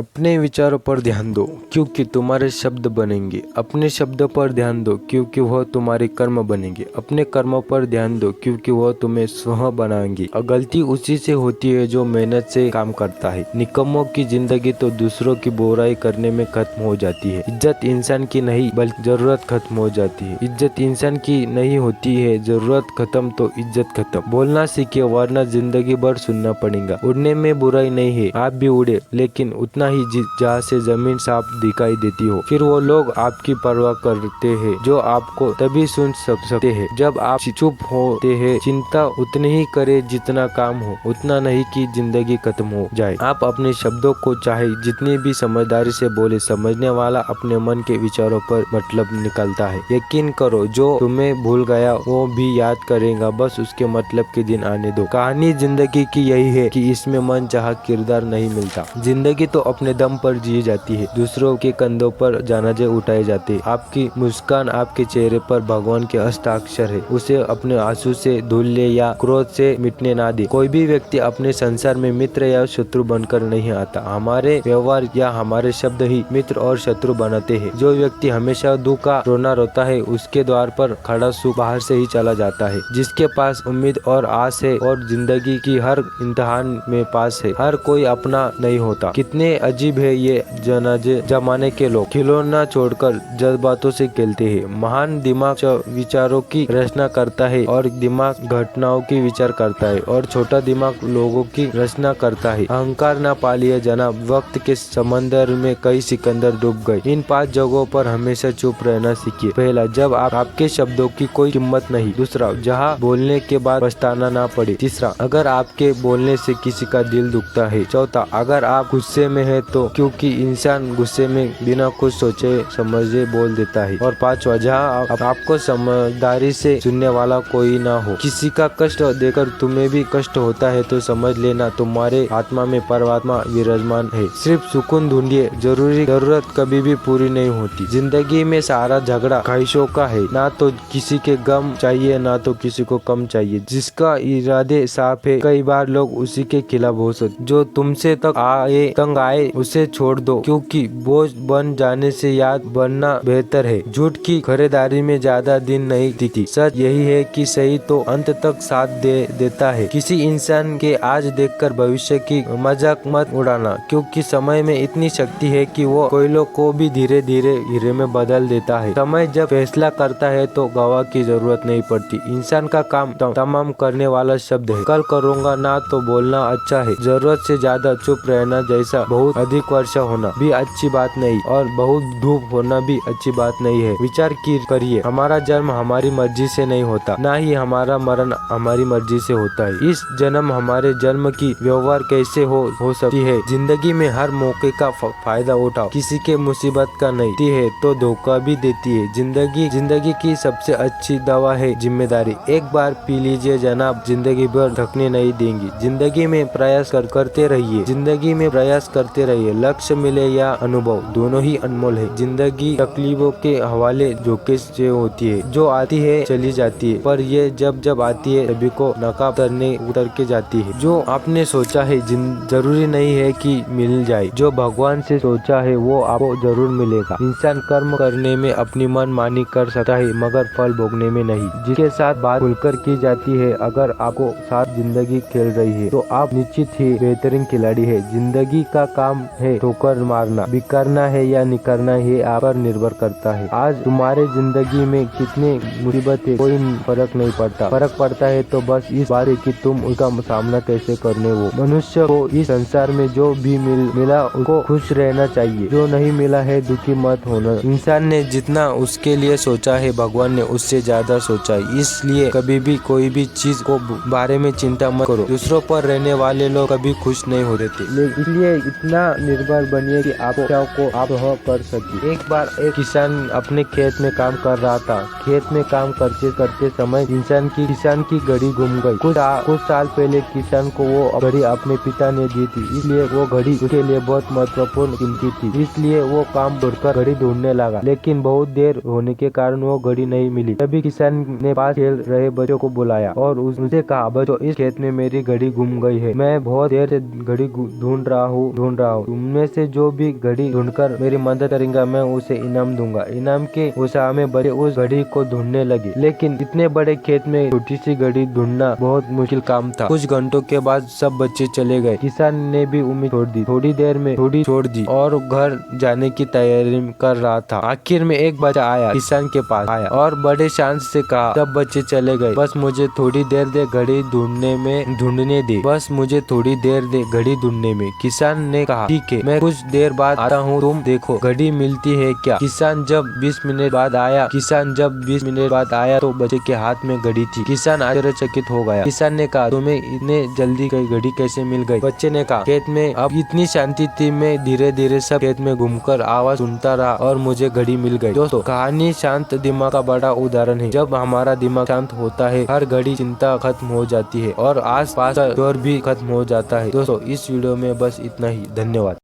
अपने विचारों पर ध्यान दो क्योंकि तुम्हारे शब्द बनेंगे। अपने शब्दों पर ध्यान दो क्योंकि वह तुम्हारे कर्म बनेंगे। अपने कर्मों पर ध्यान दो क्योंकि वह तुम्हें स्वयं बनाएंगे। गलती उसी से होती है जो मेहनत से काम करता है। निकम्मों की जिंदगी तो दूसरों की बुराई करने में खत्म हो जाती है। इज्जत इंसान की नहीं बल्कि जरूरत खत्म हो जाती है। इज्जत इंसान की नहीं होती है, जरूरत खत्म तो इज्जत खत्म। बोलना सीखे वरना जिंदगी भर सुनना पड़ेगा। उड़ने में बुराई नहीं है, आप भी उड़े लेकिन उतना ही जहाँ से जमीन साफ दिखाई देती हो। फिर वो लोग आपकी परवाह करते हैं जो आपको तभी सुन सकते हैं जब आप चुप होते हैं। चिंता उतनी ही करे जितना काम हो, उतना नहीं कि जिंदगी खत्म हो जाए। आप अपने शब्दों को चाहे जितनी भी समझदारी से बोले, समझने वाला अपने मन के विचारों पर मतलब निकलता है। यकीन करो जो तुम्हें भूल गया वो भी याद करेगा, बस उसके मतलब के दिन आने दो। कहानी जिंदगी की यही है कि इसमें मन चाहा किरदार नहीं मिलता। जिंदगी तो अपने दम पर जी जाती है, दूसरों के कंधों पर जनाजे उठाए जाते। आपकी मुस्कान आपके चेहरे पर भगवान के हस्ताक्षर है, उसे अपने आंसू से धुल ले या क्रोध से मिटने ना दे। कोई भी व्यक्ति अपने संसार में मित्र या शत्रु बनकर नहीं आता, हमारे व्यवहार या हमारे शब्द ही मित्र और शत्रु बनाते हैं। जो व्यक्ति हमेशा दुख का रोना रोता है उसके द्वार पर खड़ा सुख बाहर से ही चला जाता है। जिसके पास उम्मीद और आस है और जिंदगी की हर इम्तिहान में पास है, हर कोई अपना नहीं होता। कितने अजीब है ये जमाने के लोग, खिलौना छोड़कर जज्बातों से खेलते हैं। महान दिमाग विचारों की रचना करता है और दिमाग घटनाओं की विचार करता है और छोटा दिमाग लोगों की रचना करता है। अहंकार ना पालिए जनाब, वक्त के समंदर में कई सिकंदर डूब गए। इन 5 जगहों पर हमेशा चुप रहना सीखिए। पहला, जब आपके शब्दों की कोई कीमत नहीं। दूसरा, जहाँ बोलने के बाद पछताना ना पड़े। तीसरा, अगर आपके बोलने से किसी का दिल दुखता है। चौथा, अगर आप गुस्से में है तो क्योंकि इंसान गुस्से में बिना कुछ सोचे समझे बोल देता है। और पांचवा, जहाँ आपको समझदारी से सुनने वाला कोई ना हो। किसी का कष्ट देकर तुम्हें भी कष्ट होता है तो समझ लेना तुम्हारे आत्मा में परमात्मा विराजमान है। सिर्फ सुकून ढूंढिए, जरूरत कभी भी पूरी नहीं होती। जिंदगी में सारा झगड़ा ख्वाहिशों का है, ना तो किसी के गम चाहिए ना तो किसी को कम चाहिए। जिसका इरादे साफ है कई बार लोग उसी के खिलाफ हो सकते। जो तुमसे तंग आए उसे छोड़ दो क्योंकि बोझ बन जाने से याद बनना बेहतर है। झूठ की खरीदारी में ज्यादा दिन नहीं टिकती। सच यही है कि सही तो अंत तक साथ देता है। किसी इंसान के आज देखकर भविष्य की मजाक मत उड़ाना क्योंकि समय में इतनी शक्ति है कि वो कोयलों को भी धीरे धीरे हीरे में बदल देता है। समय जब फैसला करता है तो गवाह की जरूरत नहीं पड़ती। इंसान का काम तमाम करने वाला शब्द है। कल करूँगा ना तो बोलना अच्छा है। जरूरत से ज्यादा चुप रहना जैसा बहुत अधिक वर्षा होना भी अच्छी बात नहीं और बहुत धूप होना भी अच्छी बात नहीं है। विचार करिए, हमारा जन्म हमारी मर्जी से नहीं होता, ना ही हमारा मरण हमारी मर्जी से होता है। इस जन्म हमारे जन्म की व्यवहार कैसे हो सकती है। जिंदगी में हर मौके का फायदा उठाओ, किसी के मुसीबत का नहीं है तो धोखा भी देती है। जिंदगी की सबसे अच्छी दवा है जिम्मेदारी। एक बार पी लीजिए जनाब, जिंदगी भर थकने नहीं देंगी। जिंदगी में प्रयास करते रहिए। जिंदगी में प्रयास करते रहिए। लक्ष्य मिले या अनुभव दोनों ही अनमोल है। जिंदगी तकलीफों के हवाले झोंके से होती है, जो आती है चली जाती है, पर ये जब आती है सभी को नकाब उतर के जाती है। जो आपने सोचा है जरूरी नहीं है कि मिल जाए, जो भगवान से सोचा है वो आपको जरूर मिलेगा। इंसान कर्म करने में अपनी मन मानी कर सकता है मगर फल भोगने में नहीं। जिसके साथ बात खुलकर की जाती है, अगर आपको साथ जिंदगी खेल रही है तो आप निश्चित ही बेहतरीन खिलाड़ी है। जिंदगी का काम है ठोकर मारना, बिखरना है या निकलना है आप पर निर्भर करता है। आज तुम्हारे जिंदगी में कितने मुसीबत है कोई फर्क नहीं पड़ता। फर्क पड़ता है तो बस इस बात है कि तुम उसका सामना कैसे करने हो। मनुष्य को इस संसार में जो भी मिला उसको खुश रहना चाहिए, जो नहीं मिला है दुखी मत होना। इंसान ने जितना उसके लिए सोचा है भगवान ने उससे ज्यादा सोचा है, इसलिए कभी भी कोई भी चीज को बारे में चिंता मत करो। दूसरों पर रहने वाले लोग कभी खुश नहीं होते थे, इसलिए इतना निर्भर बनिए कि आप कर सके। एक बार एक किसान अपने खेत में काम कर रहा था। खेत में काम करते समय किसान की घड़ी गुम गई। कुछ साल पहले किसान को वो घड़ी अपने पिता ने दी थी, इसलिए वो घड़ी उसके लिए बहुत महत्वपूर्ण कीमती थी। इसलिए वो काम छोड़कर घड़ी ढूंढने लगा, लेकिन बहुत देर होने के कारण वो घड़ी नहीं मिली। तभी किसान ने पास खेल रहे बच्चों को बुलाया और उनसे कहा, बच्चों इस खेत में मेरी घड़ी गुम गई है, मैं बहुत देर से घड़ी ढूंढ रहा हूँ। तुममें से जो भी घड़ी ढूंढकर मेरी मदद करेगा मैं उसे इनाम दूंगा। इनाम के उत्साह में बच्चे उस घड़ी को ढूंढने लगे, लेकिन इतने बड़े खेत में छोटी सी घड़ी ढूंढना बहुत मुश्किल काम था। कुछ घंटों के बाद सब बच्चे चले गए। किसान ने भी उम्मीद छोड़ दी। थोड़ी देर में थोड़ी छोड़ दी और घर जाने की तैयारी कर रहा था। आखिर में एक बच्चा आया, किसान के पास आया और बड़े शान से कहा, सब बच्चे चले गए, बस मुझे थोड़ी देर दे घड़ी ढूंढने दे, बस मुझे थोड़ी देर दे घड़ी ढूंढने में। किसान ने कहा, ठीक है, मैं कुछ देर बाद आता हूँ, तुम देखो घड़ी मिलती है क्या। किसान जब 20 मिनट बाद आया तो बच्चे के हाथ में घड़ी थी। किसान आश्चर्यचकित हो गया। किसान ने कहा, तुम्हें इतने जल्दी घड़ी कैसे मिल गई। बच्चे ने कहा, खेत में अब इतनी शांति थी, मैं धीरे धीरे सब खेत में घूमकर आवाज सुनता रहा और मुझे घड़ी मिल गई। दोस्तों, कहानी शांत दिमाग का बड़ा उदाहरण है। जब हमारा दिमाग शांत होता है, हर घड़ी चिंता खत्म हो जाती है और आस पास का शोर भी खत्म हो जाता है। दोस्तों, इस वीडियो में बस इतना ही। धन्यवाद।